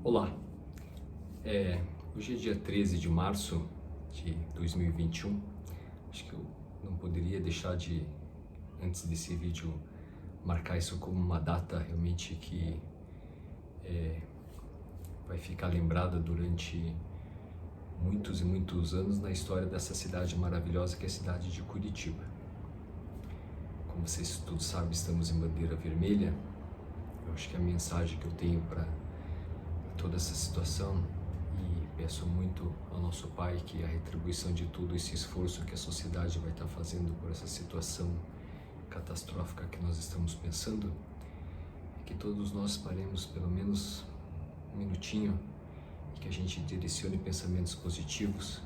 Olá, hoje é dia 13 de março de 2021. Acho que eu não poderia deixar de, antes desse vídeo, marcar isso como uma data realmente que vai ficar lembrada durante muitos e muitos anos na história dessa cidade maravilhosa que é a cidade de Curitiba. Como vocês todos sabem, estamos em bandeira vermelha. Eu acho que a mensagem que eu tenho para toda essa situação, e peço muito ao nosso Pai que a retribuição de todo esse esforço que a sociedade vai estar fazendo por essa situação catastrófica que nós estamos pensando, é que todos nós paremos pelo menos um minutinho e que a gente direcione pensamentos positivos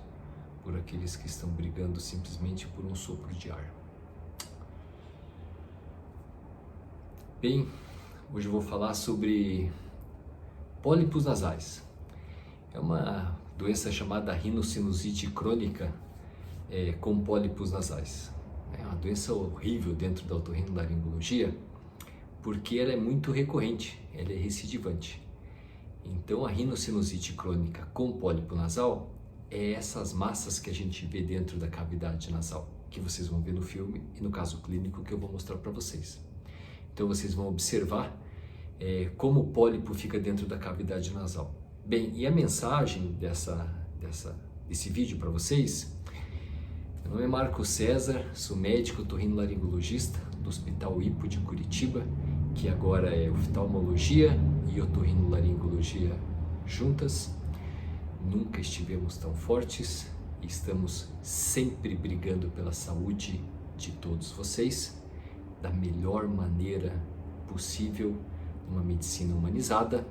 por aqueles que estão brigando simplesmente por um sopro de ar. Bem, hoje eu vou falar sobre pólipos nasais. É uma doença chamada rinocinusite crônica com pólipos nasais. É uma doença horrível dentro da otorrinolaringologia porque ela é muito recorrente, ela é recidivante. Então a rinocinusite crônica com pólipo nasal é essas massas que a gente vê dentro da cavidade nasal, que vocês vão ver no filme e no caso clínico que eu vou mostrar para vocês. Então vocês vão observar como o pólipo fica dentro da cavidade nasal. Bem, e a mensagem desse vídeo para vocês: meu nome é Marco César, sou médico otorrinolaringologista do Hospital Hipo de Curitiba, que agora é oftalmologia e otorrinolaringologia juntas. Nunca estivemos tão fortes e estamos sempre brigando pela saúde de todos vocês da melhor maneira possível, uma medicina humanizada.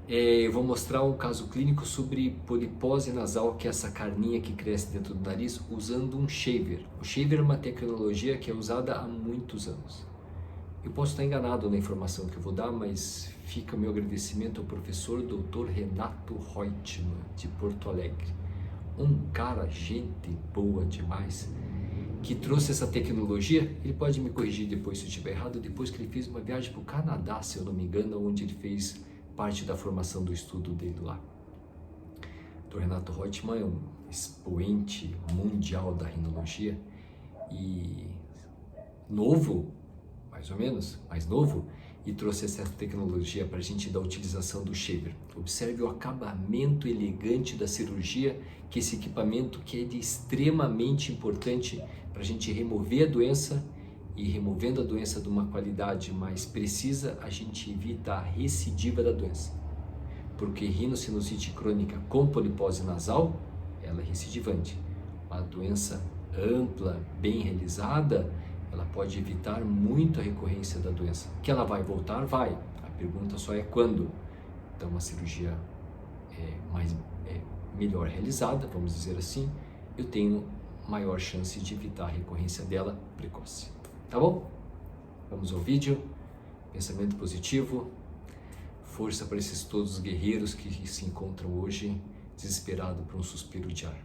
Eu vou mostrar um caso clínico sobre polipose nasal, que é essa carninha que cresce dentro do nariz, usando um shaver. O shaver é uma tecnologia que é usada há muitos anos. Eu posso estar enganado na informação que eu vou dar, mas fica o meu agradecimento ao professor Dr. Renato Reutemann, de Porto Alegre. Um cara, gente boa demais, que trouxe essa tecnologia. Ele pode me corrigir depois se eu estiver errado, depois que ele fez uma viagem para o Canadá, se eu não me engano, onde ele fez parte da formação do estudo dele lá. Dr. Renato Reutemann é um expoente mundial da rinologia e novo, mais ou menos, mais novo, e trouxe essa tecnologia para a gente da utilização do shaver. Observe o acabamento elegante da cirurgia, que esse equipamento que é de extremamente importante para a gente remover a doença, e removendo a doença de uma qualidade mais precisa, a gente evita a recidiva da doença. Porque rinocinusite crônica com polipose nasal, ela é recidivante. Uma doença ampla, bem realizada, ela pode evitar muito a recorrência da doença. Que ela vai voltar? Vai. A pergunta só é quando. Então, uma cirurgia melhor realizada, vamos dizer assim, eu tenho maior chance de evitar a recorrência dela precoce. Tá bom? Vamos ao vídeo. Pensamento positivo. Força para esses todos os guerreiros que se encontram hoje desesperados por um suspiro de ar.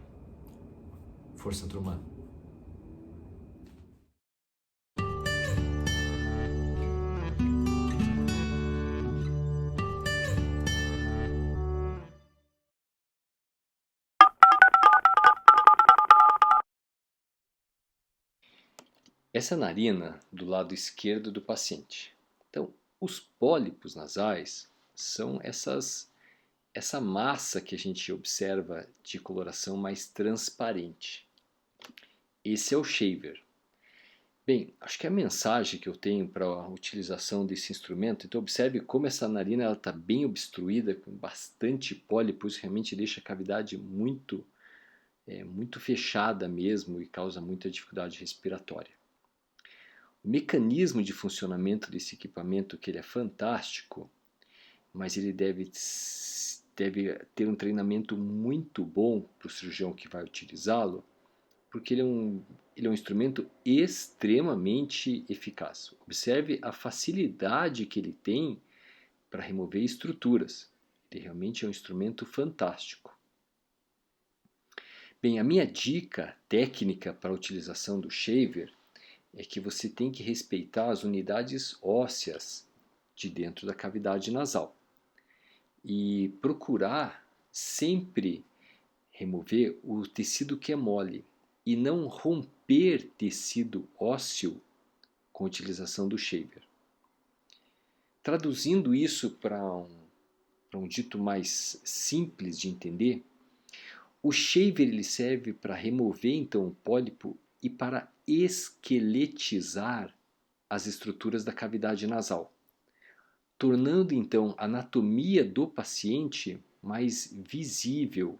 Força, turma. Essa é a narina do lado esquerdo do paciente. Então, os pólipos nasais são essa massa que a gente observa de coloração mais transparente. Esse é o shaver. Bem, acho que a mensagem que eu tenho para a utilização desse instrumento, então observe como essa narina está bem obstruída, com bastante pólipo, isso realmente deixa a cavidade muito fechada mesmo e causa muita dificuldade respiratória. O mecanismo de funcionamento desse equipamento, que ele é fantástico, mas ele deve ter um treinamento muito bom para o cirurgião que vai utilizá-lo, porque ele é um instrumento extremamente eficaz. Observe a facilidade que ele tem para remover estruturas. Ele realmente é um instrumento fantástico. Bem, a minha dica técnica para a utilização do shaver é que você tem que respeitar as unidades ósseas de dentro da cavidade nasal. e procurar sempre remover o tecido que é mole e não romper tecido ósseo com a utilização do shaver. Traduzindo isso para um dito mais simples de entender, o shaver ele serve para remover então o pólipo e para esqueletizar as estruturas da cavidade nasal, tornando então a anatomia do paciente mais visível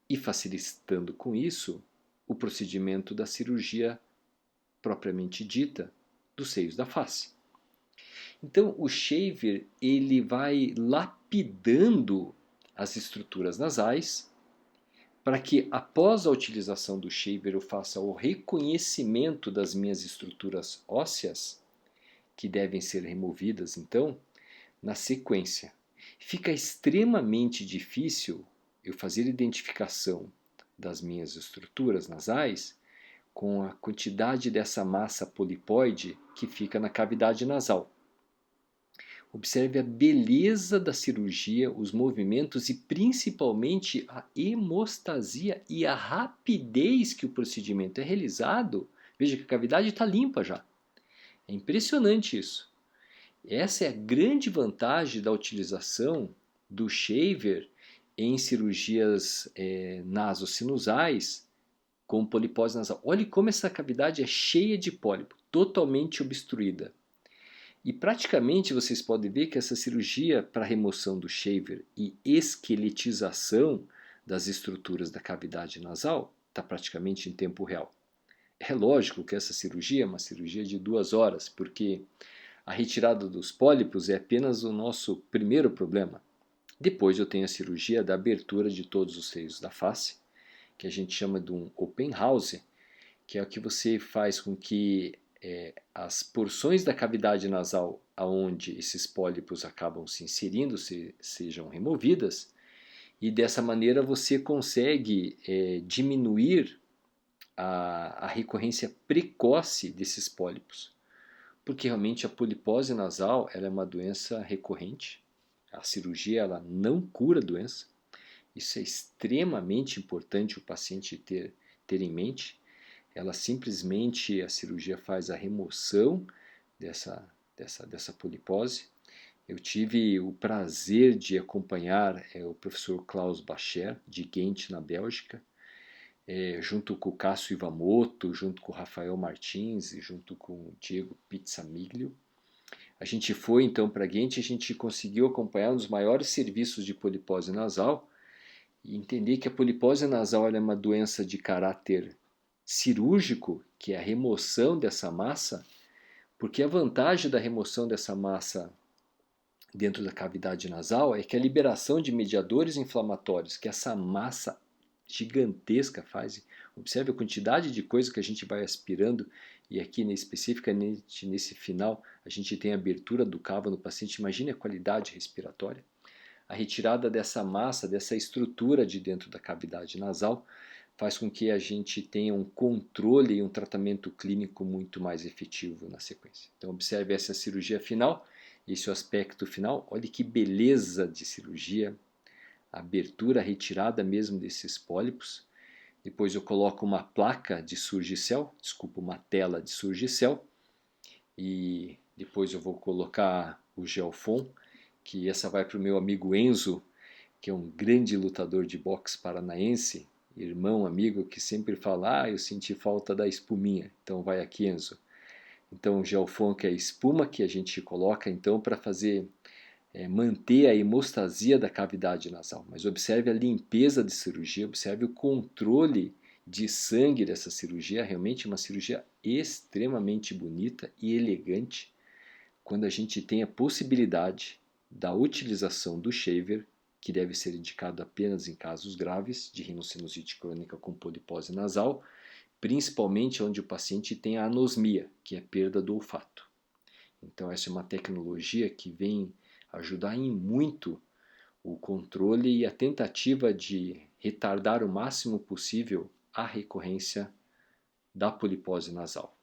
e facilitando com isso o procedimento da cirurgia propriamente dita dos seios da face. Então o shaver ele vai lapidando as estruturas nasais para que após a utilização do shaver eu faça o reconhecimento das minhas estruturas ósseas que devem ser removidas então na sequência. Fica extremamente difícil eu fazer identificação das minhas estruturas nasais com a quantidade dessa massa polipoide que fica na cavidade nasal. Observe a beleza da cirurgia, os movimentos e principalmente a hemostasia e a rapidez que o procedimento é realizado. Veja que a cavidade está limpa já. É impressionante isso. Essa é a grande vantagem da utilização do shaver em cirurgias nasosinusais com polipose nasal. Olhe como essa cavidade é cheia de pólipo, totalmente obstruída. E praticamente vocês podem ver que essa cirurgia para remoção do shaver e esqueletização das estruturas da cavidade nasal está praticamente em tempo real. É lógico que essa cirurgia é uma cirurgia de 2 horas, porque a retirada dos pólipos é apenas o nosso primeiro problema. Depois eu tenho a cirurgia da abertura de todos os seios da face, que a gente chama de um open house, que é o que você faz com que as porções da cavidade nasal aonde esses pólipos acabam se inserindo sejam removidas, e dessa maneira você consegue diminuir a recorrência precoce desses pólipos, porque realmente a polipose nasal ela é uma doença recorrente, a cirurgia ela não cura a doença, isso é extremamente importante o paciente ter em mente. Ela simplesmente, a cirurgia faz a remoção dessa polipose. Eu tive o prazer de acompanhar o professor Klaus Bacher, de Ghent, na Bélgica, junto com o Cássio Iwamoto, junto com o Rafael Martins e junto com o Diego Pizzamiglio. A gente foi então para Ghent e a gente conseguiu acompanhar um dos maiores serviços de polipose nasal e entender que a polipose nasal é uma doença de caráter cirúrgico, que é a remoção dessa massa, porque a vantagem da remoção dessa massa dentro da cavidade nasal é que a liberação de mediadores inflamatórios que essa massa gigantesca faz, observe a quantidade de coisa que a gente vai aspirando, e aqui especificamente nesse final a gente tem a abertura do cavo no paciente, imagine a qualidade respiratória. A retirada dessa massa, dessa estrutura de dentro da cavidade nasal, faz com que a gente tenha um controle e um tratamento clínico muito mais efetivo na sequência. Então observe essa cirurgia final, esse é o aspecto final. Olha que beleza de cirurgia, a abertura, a retirada mesmo desses pólipos. Depois eu coloco uma placa de Surgicel, uma tela de Surgicel, e depois eu vou colocar o Gelfon, que essa vai para o meu amigo Enzo, que é um grande lutador de boxe paranaense, irmão, amigo, que sempre fala, eu senti falta da espuminha, então vai aqui, Enzo. Então o Gelfon, que é a espuma que a gente coloca então para fazer, manter a hemostasia da cavidade nasal. Mas observe a limpeza de cirurgia, observe o controle de sangue dessa cirurgia, realmente uma cirurgia extremamente bonita e elegante, quando a gente tem a possibilidade da utilização do shaver, que deve ser indicado apenas em casos graves de rinocinusite crônica com polipose nasal, principalmente onde o paciente tem a anosmia, que é perda do olfato. Então essa é uma tecnologia que vem ajudar em muito o controle e a tentativa de retardar o máximo possível a recorrência da polipose nasal.